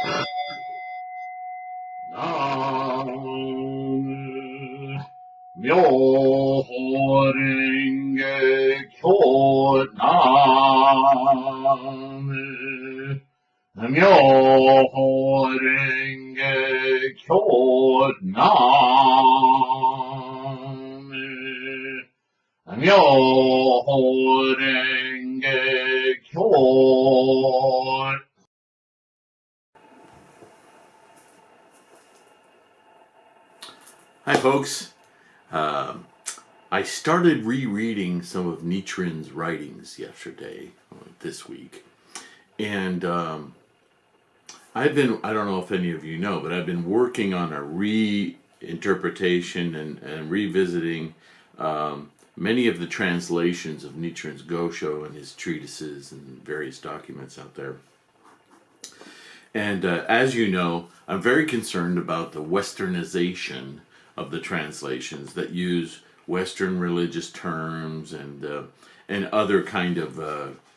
Nam Myoho Renge Kyo. Nam Myoho Renge Kyo. Nam Myoho Renge Kyo. Hi folks, I started rereading some of Nichiren's writings this week, and I don't know if any of you know, but I've been working on a reinterpretation and revisiting many of the translations of Nichiren's Gosho and his treatises and various documents out there. And as you know, I'm very concerned about the westernization of the translations that use Western religious terms and other kind of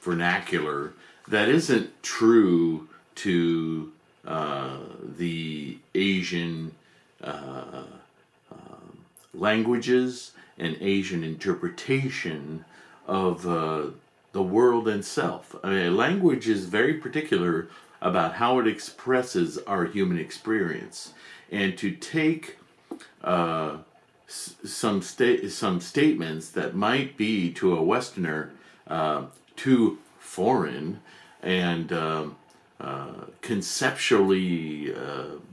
vernacular that isn't true to the Asian languages and Asian interpretation of the world and self. I mean, language is very particular about how it expresses our human experience, and to take some statements that might be to a Westerner too foreign and conceptually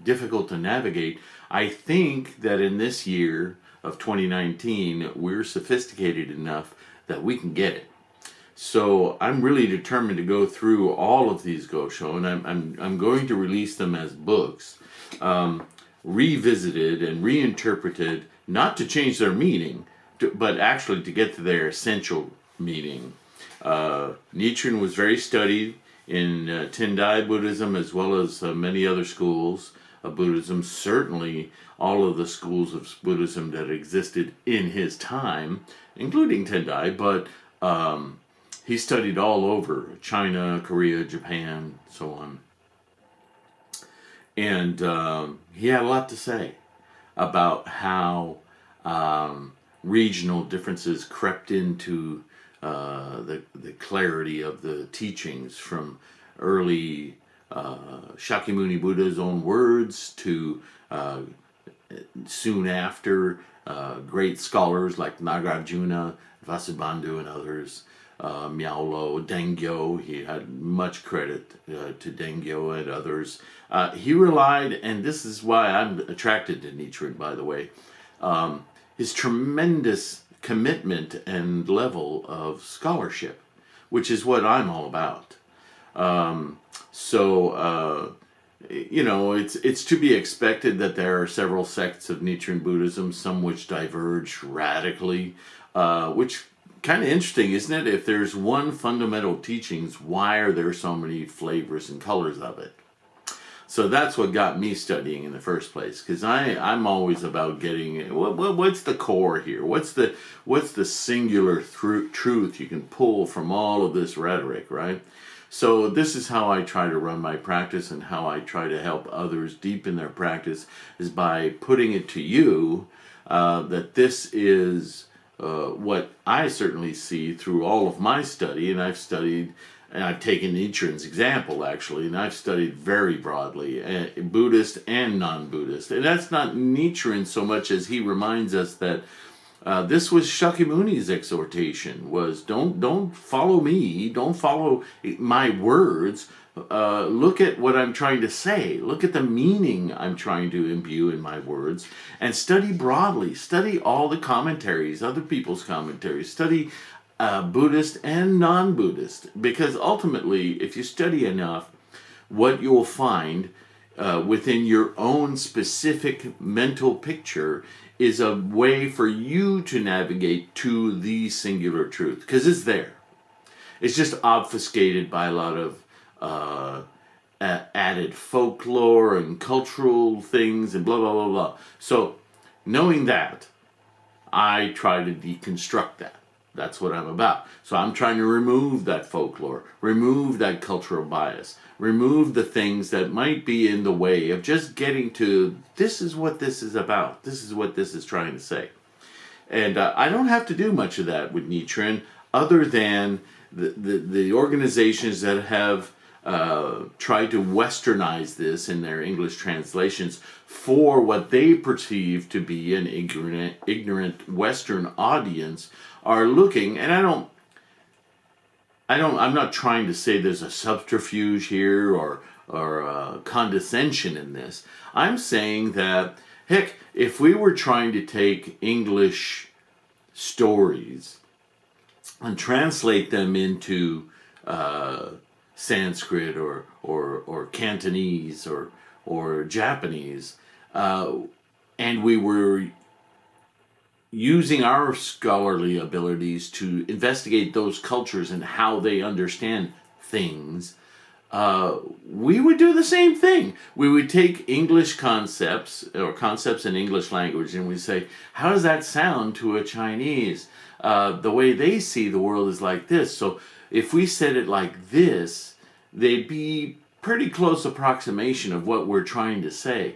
difficult to navigate. I think that in this year of 2019, we're sophisticated enough that we can get it. So I'm really determined to go through all of these Gosho, and I'm going to release them as books, revisited and reinterpreted, not to change their meaning, but actually to get to their essential meaning. Nichiren was very studied in Tendai Buddhism as well as many other schools of Buddhism, certainly all of the schools of Buddhism that existed in his time, including Tendai, but he studied all over China, Korea, Japan, so on. And he had a lot to say about how regional differences crept into the clarity of the teachings from early Shakyamuni Buddha's own words to soon after great scholars like Nagarjuna, Vasubandhu, and others. Miaolo, Dengyo, he had much credit to Dengyo and others. He relied, and this is why I'm attracted to Nichiren, by the way, his tremendous commitment and level of scholarship, which is what I'm all about. You know, it's to be expected that there are several sects of Nichiren Buddhism, some which diverge radically, which kind of interesting, isn't it? If there's one fundamental teachings, why are there so many flavors and colors of it? So that's what got me studying in the first place, because I'm always about getting what's the core here? What's the singular truth you can pull from all of this rhetoric, right? So this is how I try to run my practice, and how I try to help others deepen their practice is by putting it to you that this is what I certainly see through all of my study, and I've studied, and I've taken Nichiren's example actually, and I've studied very broadly, Buddhist and non-Buddhist. And that's not Nichiren so much as he reminds us that this was Shakyamuni's exhortation, was don't follow me, don't follow my words, look at what I'm trying to say, look at the meaning I'm trying to imbue in my words, and study broadly, study all the commentaries, other people's commentaries, study Buddhist and non-Buddhist, because ultimately, if you study enough, what you'll find within your own specific mental picture is a way for you to navigate to the singular truth, because it's there. It's just obfuscated by a lot of added folklore and cultural things and blah, blah, blah. So knowing that, I try to deconstruct that. That's what I'm about. So I'm trying to remove that folklore, remove that cultural bias, remove the things that might be in the way of just getting to, this is what this is about. This is what this is trying to say. And I don't have to do much of that with Nichiren, other than the organizations that have tried to westernize this in their English translations for what they perceive to be an ignorant Western audience are looking, and I'm not trying to say there's a subterfuge here or condescension in this. I'm saying that, heck, if we were trying to take English stories and translate them into Sanskrit or Cantonese or Japanese, and we were using our scholarly abilities to investigate those cultures and how they understand things, we would do the same thing. We would take English concepts or concepts in English language and we say, how does that sound to a Chinese? The way they see the world is like this. So if we said it like this, they'd be pretty close approximation of what we're trying to say.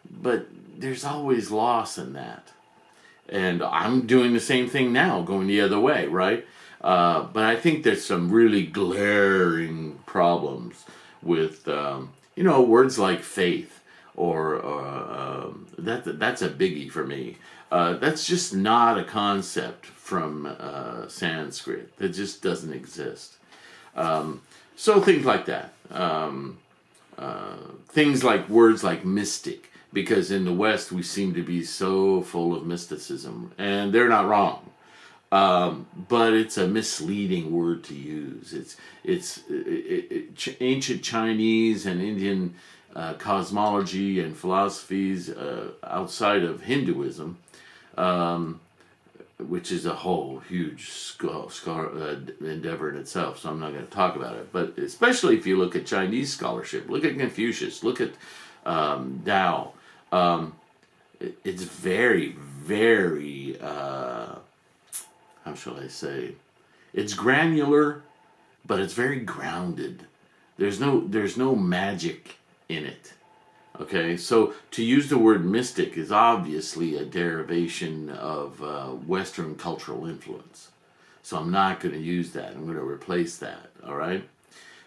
But there's always loss in that. And I'm doing the same thing now, going the other way, right? But I think there's some really glaring problems with, words like faith, or that's a biggie for me. That's just not a concept from Sanskrit. That just doesn't exist. So things like that. Things like words like mystic, because in the West we seem to be so full of mysticism, and they're not wrong. But it's a misleading word to use. It's ancient Chinese and Indian cosmology and philosophies outside of Hinduism, which is a whole huge endeavor in itself, so I'm not going to talk about it. But especially if you look at Chinese scholarship, look at Confucius, look at Tao. It's very, very, how shall I say? It's granular, but it's very grounded. There's no magic in it. Okay, so to use the word mystic is obviously a derivation of Western cultural influence. So I'm not going to use that. I'm going to replace that, all right?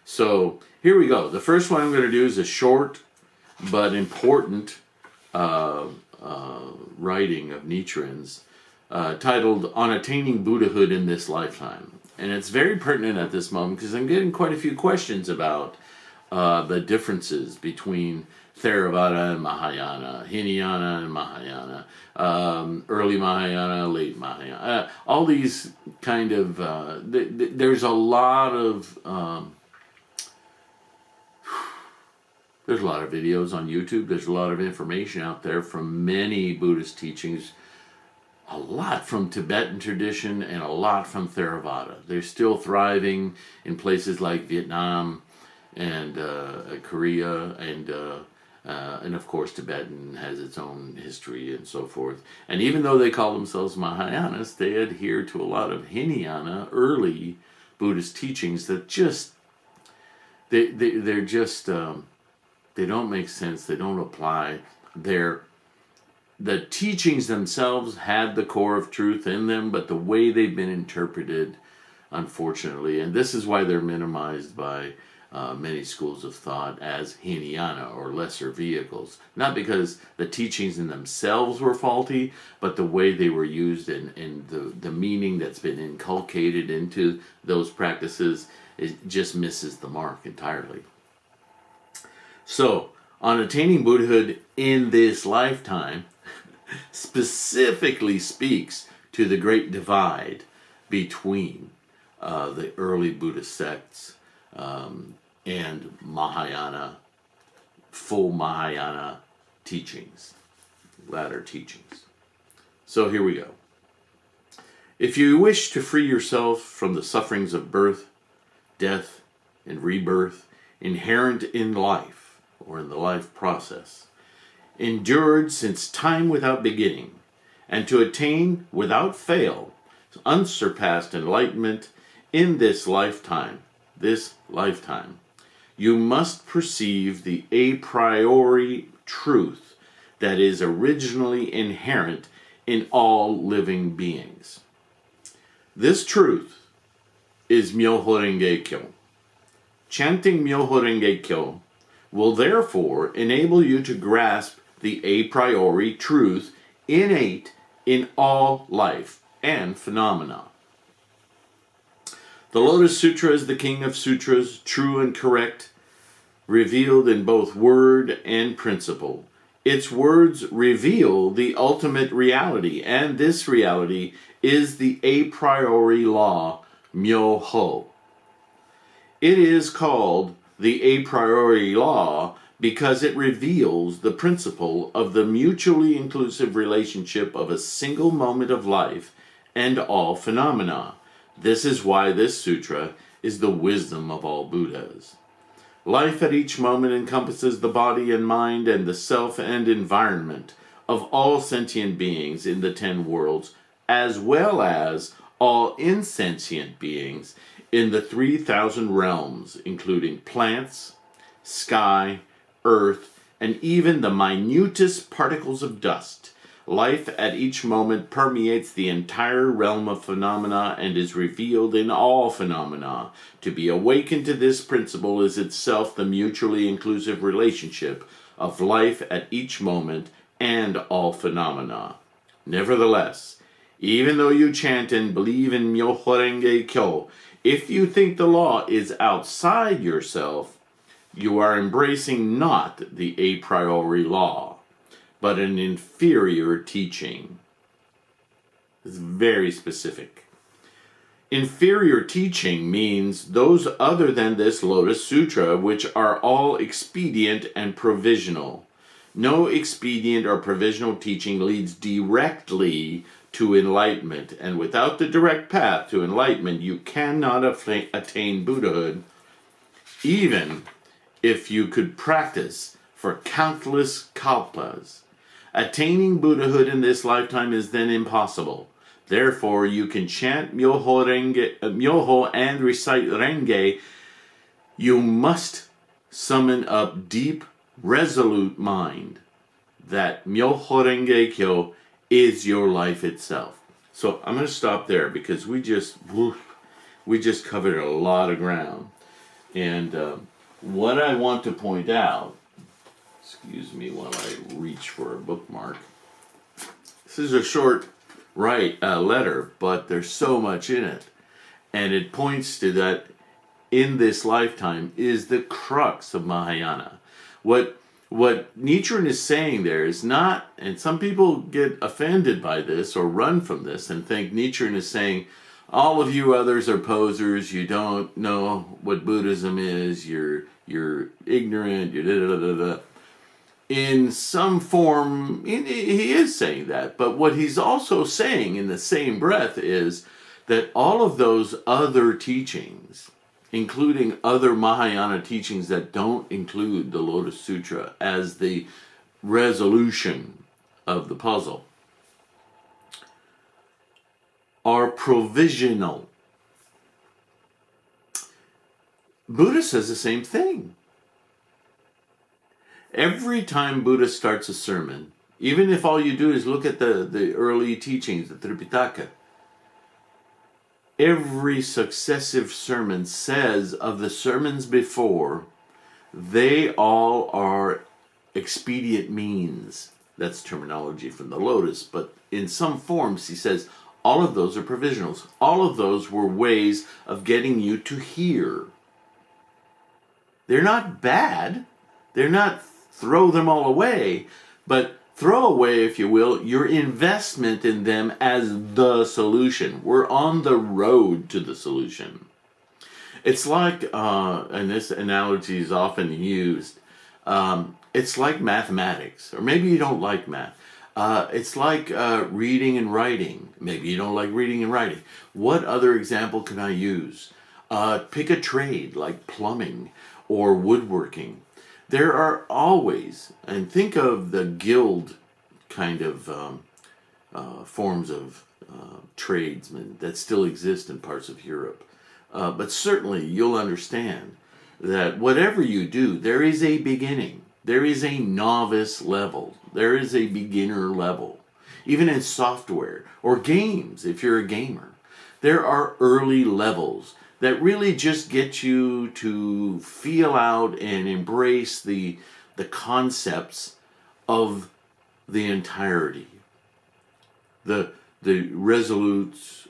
So here we go. The first one I'm going to do is a short but important writing of Nichiren's titled On Attaining Buddhahood in This Lifetime. And it's very pertinent at this moment because I'm getting quite a few questions about the differences between Theravada and Mahayana, Hinayana and Mahayana, early Mahayana, late Mahayana. All these kind of, there's a lot of, there's a lot of videos on YouTube. There's a lot of information out there from many Buddhist teachings, a lot from Tibetan tradition and a lot from Theravada. They're still thriving in places like Vietnam and Korea, and of course Tibetan has its own history and so forth. And even though they call themselves Mahayanas, they adhere to a lot of Hinayana, early Buddhist teachings that just they're just they don't make sense. They don't apply. The teachings themselves had the core of truth in them, but the way they've been interpreted, unfortunately, and this is why they're minimized by many schools of thought as Hinayana or lesser vehicles. Not because the teachings in themselves were faulty, but the way they were used and the meaning that's been inculcated into those practices, it just misses the mark entirely. So, on attaining Buddhahood in this lifetime, specifically speaks to the great divide between the early Buddhist sects and Mahayana, full Mahayana teachings, latter teachings. So here we go. If you wish to free yourself from the sufferings of birth, death, and rebirth inherent in life, or in the life process, endured since time without beginning, and to attain without fail unsurpassed enlightenment in this lifetime. This lifetime. You must perceive the a priori truth that is originally inherent in all living beings. This truth is Myoho Renge Kyo. Chanting Myoho Renge Kyo will therefore enable you to grasp the a priori truth innate in all life and phenomena. The Lotus Sutra is the king of sutras, true and correct, revealed in both word and principle. Its words reveal the ultimate reality, and this reality is the a priori law, Myoho. It is called the a priori law because it reveals the principle of the mutually inclusive relationship of a single moment of life and all phenomena. This is why this sutra is the wisdom of all Buddhas. Life at each moment encompasses the body and mind and the self and environment of all sentient beings in the 10 worlds, as well as all insentient beings in the 3,000 realms, including plants, sky, earth, and even the minutest particles of dust. Life at each moment permeates the entire realm of phenomena and is revealed in all phenomena. To be awakened to this principle is itself the mutually inclusive relationship of life at each moment and all phenomena. Nevertheless, even though you chant and believe in Myoho Renge Kyo, if you think the law is outside yourself, you are embracing not the a priori law, but an inferior teaching. It's very specific. Inferior teaching means those other than this Lotus Sutra, which are all expedient and provisional. No expedient or provisional teaching leads directly to enlightenment, and without the direct path to enlightenment, you cannot attain Buddhahood, even if you could practice for countless kalpas. Attaining Buddhahood in this lifetime is then impossible. Therefore, you can chant Myoho and recite Renge. You must summon up deep, resolute mind that Myoho Renge Kyo is your life itself. So I'm going to stop there because we just covered a lot of ground. And what I want to point out, excuse me while I reach for a bookmark. This is a short letter, but there's so much in it. And it points to that in this lifetime is the crux of Mahayana. What Nichiren is saying there is not, and some people get offended by this or run from this and think Nichiren is saying, all of you others are posers, you don't know what Buddhism is, you're ignorant, you're da-da-da-da-da. In some form, he is saying that, but what he's also saying in the same breath is that all of those other teachings, including other Mahayana teachings that don't include the Lotus Sutra as the resolution of the puzzle, are provisional. Buddha says the same thing. Every time Buddha starts a sermon, even if all you do is look at the early teachings, the Tripitaka, every successive sermon says of the sermons before, they all are expedient means. That's terminology from the Lotus, but in some forms he says all of those are provisionals. All of those were ways of getting you to hear. They're not bad. They're not throw them all away, but throw away, if you will, your investment in them as the solution. We're on the road to the solution. It's like, and this analogy is often used, it's like mathematics, or maybe you don't like math. It's like reading and writing. Maybe you don't like reading and writing. What other example can I use? Pick a trade like plumbing or woodworking. There are always, and think of the guild kind of forms of tradesmen that still exist in parts of Europe. But certainly you'll understand that whatever you do, there is a beginning. There is a novice level. There is a beginner level. Even in software or games, if you're a gamer, there are early levels that really just get you to feel out and embrace the concepts of the entirety. The resolutes,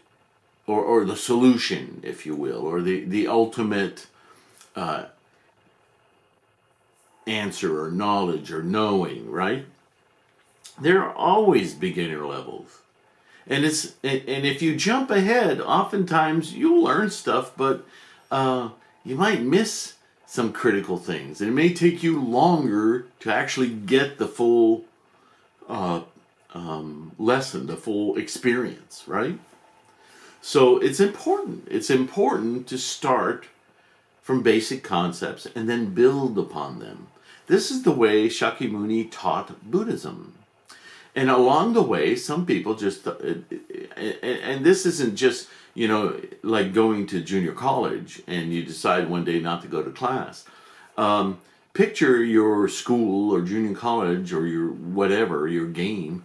or the solution, if you will, or the ultimate answer or knowledge or knowing, right? There are always beginner levels. And if you jump ahead, oftentimes you'll learn stuff, but you might miss some critical things. It may take you longer to actually get the full lesson, the full experience, right? So it's important. It's important to start from basic concepts and then build upon them. This is the way Shakyamuni taught Buddhism. And along the way, some people just, and this isn't just, like going to junior college and you decide one day not to go to class. Picture your school or junior college or your whatever, your game,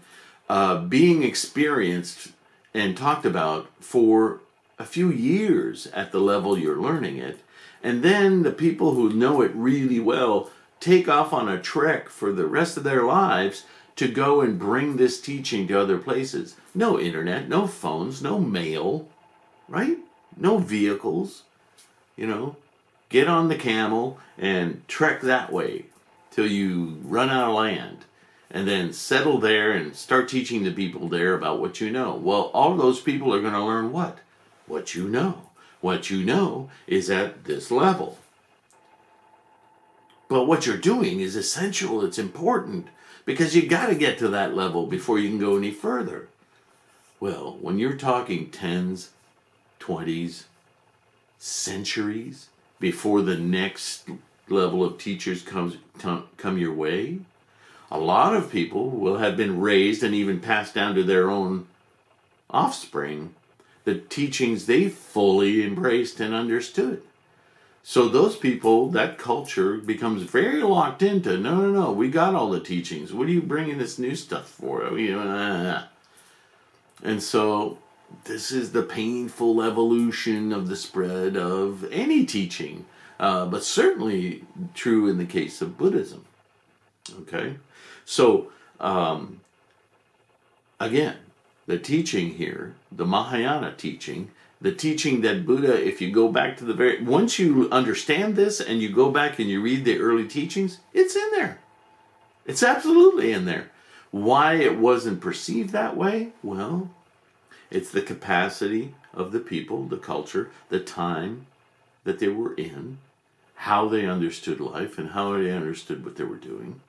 being experienced and talked about for a few years at the level you're learning it. And then the people who know it really well take off on a trek for the rest of their lives to go and bring this teaching to other places. No internet, no phones, no mail, right? No vehicles, Get on the camel and trek that way till you run out of land. And then settle there and start teaching the people there about what you know. Well, all of those people are going to learn what? What you know. What you know is at this level. But what you're doing is essential. It's important. Because you got to get to that level before you can go any further. Well, when you're talking 10s, 20s, centuries before the next level of teachers come your way, a lot of people will have been raised and even passed down to their own offspring the teachings they fully embraced and understood. So those people, that culture becomes very locked into, no, we got all the teachings. What are you bringing this new stuff for? And so this is the painful evolution of the spread of any teaching, but certainly true in the case of Buddhism. Okay? So, again, the teaching here, the Mahayana teaching, the teaching that Buddha, if you go back to once you understand this and you go back and you read the early teachings, it's in there. It's absolutely in there. Why it wasn't perceived that way? Well, it's the capacity of the people, the culture, the time that they were in, how they understood life, and how they understood what they were doing.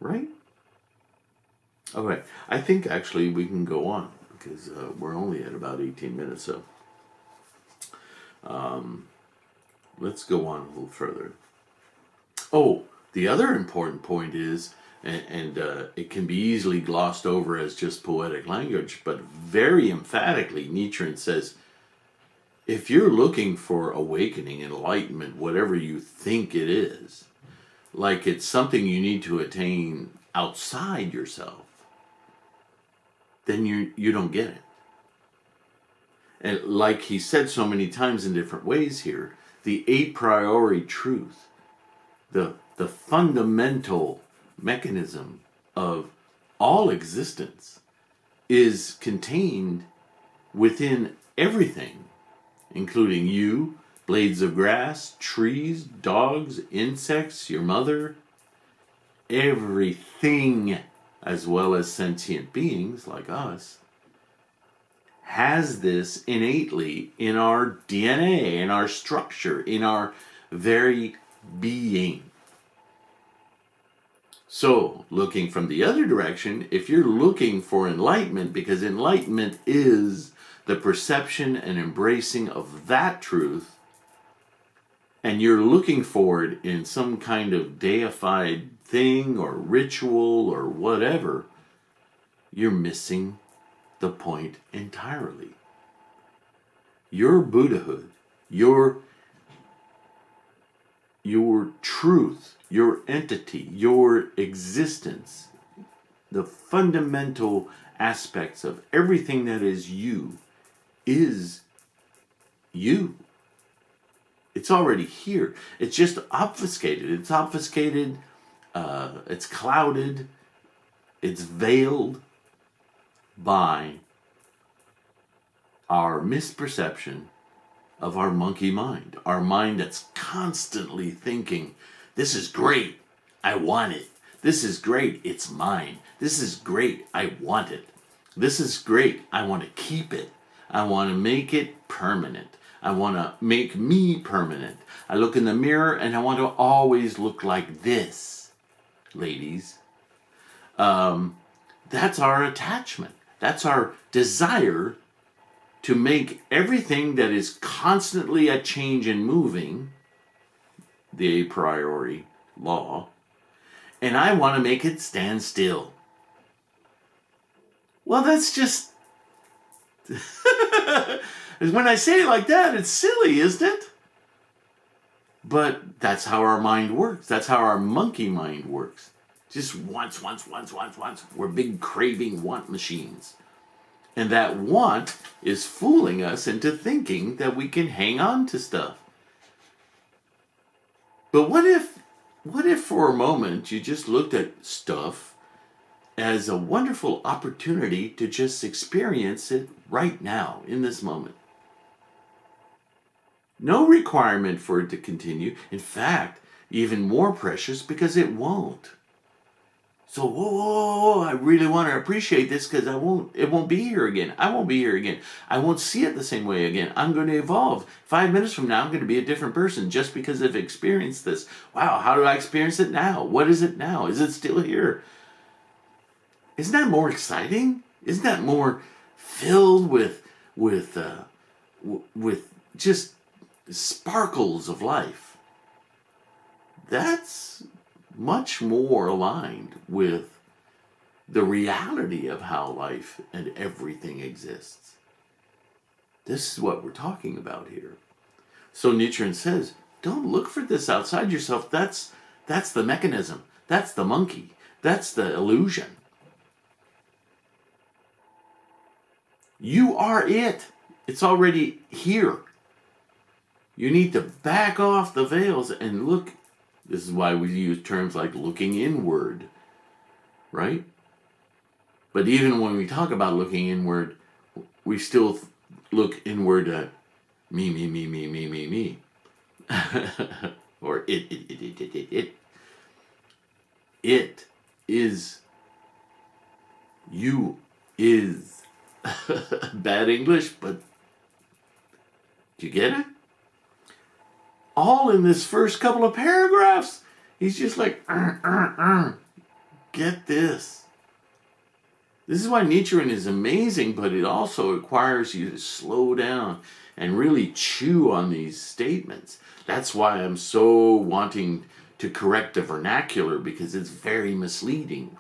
Right? Okay, I think actually we can go on because we're only at about 18 minutes, so let's go on a little further. Oh, the other important point is, and it can be easily glossed over as just poetic language, but very emphatically Nichiren says, if you're looking for awakening, enlightenment, whatever you think it is, like it's something you need to attain outside yourself, then you don't get it. And like he said so many times in different ways here, the a priori truth, the fundamental mechanism of all existence is contained within everything, including you, blades of grass, trees, dogs, insects, your mother, everything, as well as sentient beings like us, has this innately in our DNA, in our structure, in our very being. So, looking from the other direction, if you're looking for enlightenment, because enlightenment is the perception and embracing of that truth, and you're looking for it in some kind of deified thing or ritual or whatever, you're missing the point entirely. Your Buddhahood, your truth, your entity, your existence, the fundamental aspects of everything that is you. It's already here. It's just obfuscated. It's obfuscated. It's clouded. It's veiled by our misperception of our monkey mind. Our mind that's constantly thinking, this is great. I want it. This is great. It's mine. This is great. I want it. This is great. I want to keep it. I want to make it permanent. I want to make me permanent. I look in the mirror and I want to always look like this, ladies. That's our attachment. That's our desire to make everything that is constantly a change and moving, the a priori law, and I want to make it stand still. Well, that's just... When I say it like that, it's silly, isn't it? But that's how our mind works. That's how our monkey mind works. Just wants. We're big craving want machines. And that want is fooling us into thinking that we can hang on to stuff. But what if for a moment you just looked at stuff as a wonderful opportunity to just experience it right now, in this moment? No requirement for it to continue. In fact, even more precious because it won't. So, whoa, I really want to appreciate this because it won't be here again. I won't be here again. I won't see it the same way again. I'm going to evolve. 5 minutes from now, I'm going to be a different person just because I've experienced this. Wow, how do I experience it now? What is it now? Is it still here? Isn't that more exciting? Isn't that more filled with just sparkles of life? That's much more aligned with the reality of how life and everything exists. This is what we're talking about here. So Nichiren says, don't look for this outside yourself. That's the mechanism. That's the monkey. That's the illusion. You are it. It's already here. You need to back off the veils and look. This is why we use terms like looking inward, right? But even when we talk about looking inward, we still look inward at me. Or it. It is. You is. Bad English, but do you get it? All in this first couple of paragraphs. He's just like, Get this. This is why Nichiren is amazing, but it also requires you to slow down and really chew on these statements. That's why I'm so wanting to correct the vernacular, because it's very misleading.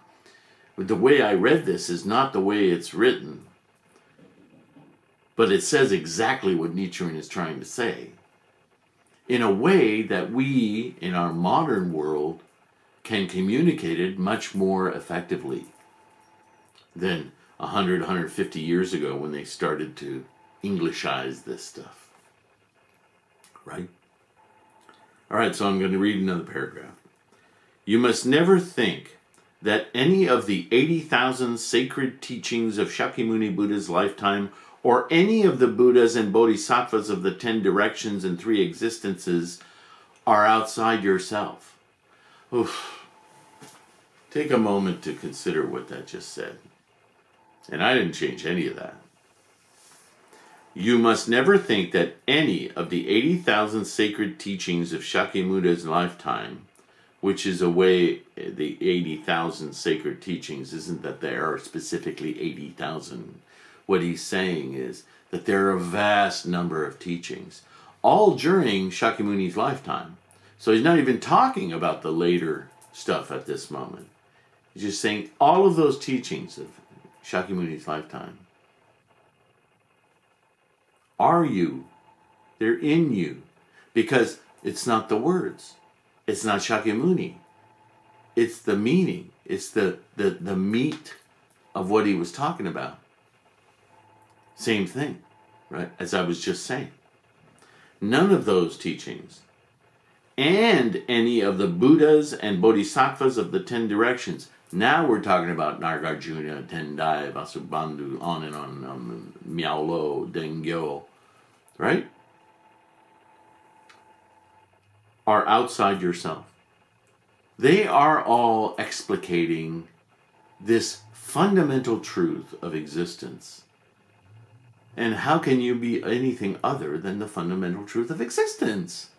But the way I read this is not the way it's written. But it says exactly what Nichiren is trying to say, in a way that we, in our modern world, can communicate it much more effectively than 100, 150 years ago when they started to Englishize this stuff. Right? All right, so I'm going to read another paragraph. You must never think that any of the 80,000 sacred teachings of Shakyamuni Buddha's lifetime, or any of the Buddhas and Bodhisattvas of the 10 directions and 3 existences, are outside yourself. Oof. Take a moment to consider what that just said. And I didn't change any of that. You must never think that any of the 80,000 sacred teachings of Shakyamuni's lifetime, which is a way, the 80,000 sacred teachings isn't that there are specifically 80,000. What he's saying is that there are a vast number of teachings, all during Shakyamuni's lifetime. So he's not even talking about the later stuff at this moment. He's just saying all of those teachings of Shakyamuni's lifetime are you. They're in you. Because it's not the words. It's not Shakyamuni. It's the meaning. It's the meat of what he was talking about. Same thing, right? As I was just saying. None of those teachings and any of the Buddhas and Bodhisattvas of the 10 directions. Now we're talking about Nagarjuna, Tendai, Vasubandhu, on and on, Miao-Lo, Dengyo, right? Are outside yourself. They are all explicating this fundamental truth of existence. And how can you be anything other than the fundamental truth of existence?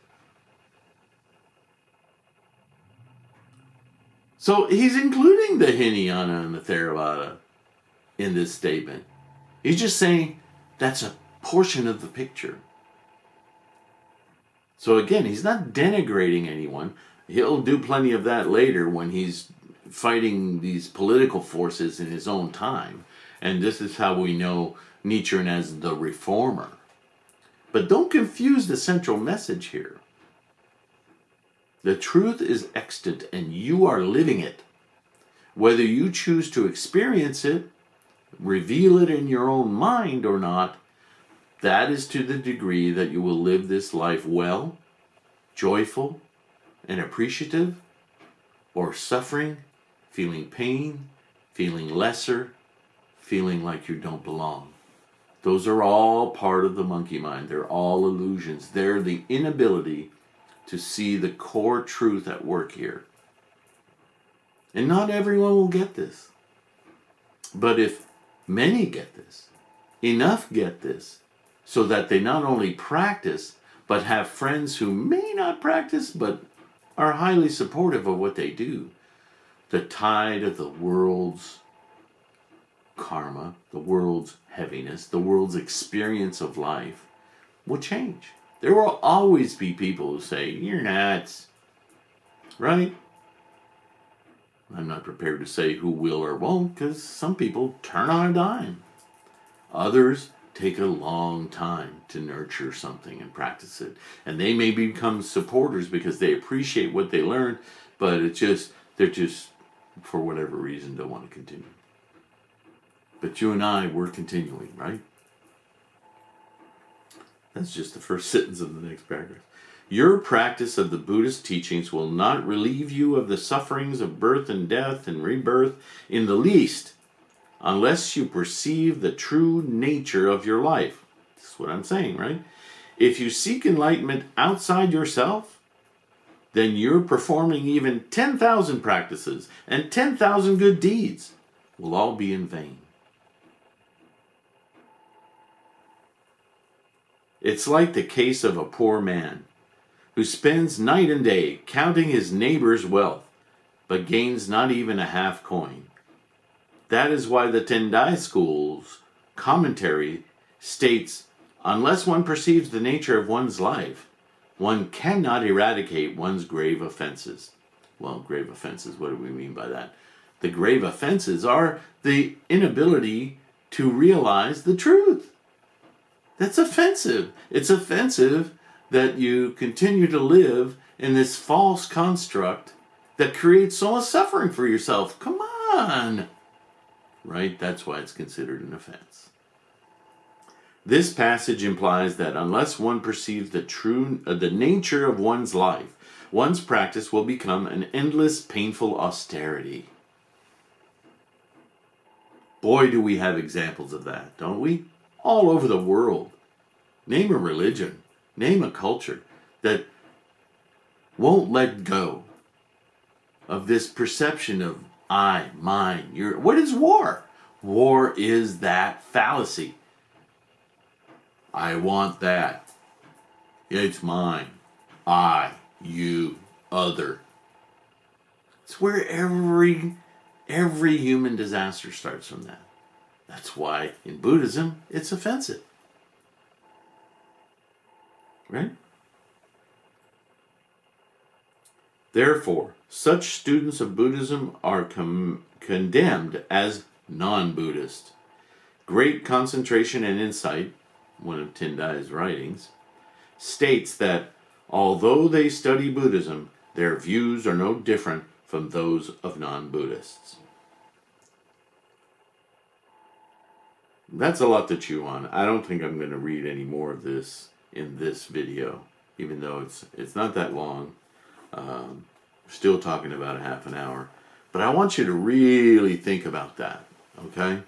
So he's including the Hinayana and the Theravada in this statement. He's just saying that's a portion of the picture. So again, he's not denigrating anyone. He'll do plenty of that later when he's fighting these political forces in his own time. And this is how we know Nichiren as the reformer. But don't confuse the central message here. The truth is extant and you are living it. Whether you choose to experience it, reveal it in your own mind or not, that is to the degree that you will live this life well, joyful, and appreciative, or suffering, feeling pain, feeling lesser, feeling like you don't belong. Those are all part of the monkey mind. They're all illusions. They're the inability to see the core truth at work here. And not everyone will get this. But if many get this, enough get this, so that they not only practice, but have friends who may not practice, but are highly supportive of what they do, the tide of the world's karma, the world's heaviness, the world's experience of life will change. There will always be people who say, you're nuts, right? I'm not prepared to say who will or won't, because some people turn on a dime. Others take a long time to nurture something and practice it. And they may become supporters because they appreciate what they learn, but they're just, for whatever reason, don't want to continue. But you and I, we're continuing, right? That's just the first sentence of the next paragraph. Your practice of the Buddhist teachings will not relieve you of the sufferings of birth and death and rebirth in the least, unless you perceive the true nature of your life. That's what I'm saying, right? If you seek enlightenment outside yourself, then you're performing even 10,000 practices and 10,000 good deeds will all be in vain. It's like the case of a poor man who spends night and day counting his neighbor's wealth, but gains not even a half coin. That is why the Tendai School's commentary states, unless one perceives the nature of one's life, one cannot eradicate one's grave offenses. Well, grave offenses, what do we mean by that? The grave offenses are the inability to realize the truth. That's offensive. It's offensive that you continue to live in this false construct that creates so much suffering for yourself. Come on! Right? That's why it's considered an offense. This passage implies that unless one perceives the nature of one's life, one's practice will become an endless, painful austerity. Boy, do we have examples of that, don't we? All over the world. Name a religion, name a culture that won't let go of this perception of I, mine, your. What is war? War is that fallacy. I want that. It's mine. I, you, other. It's where every human disaster starts from that. That's why in Buddhism it's offensive. Right? Therefore, such students of Buddhism are condemned as non-Buddhist. Great concentration and insight one of Tendai's writings, states that although they study Buddhism, their views are no different from those of non-Buddhists. That's a lot to chew on. I don't think I'm going to read any more of this in this video, even though it's not that long. Still talking about a half an hour. But I want you to really think about that, okay?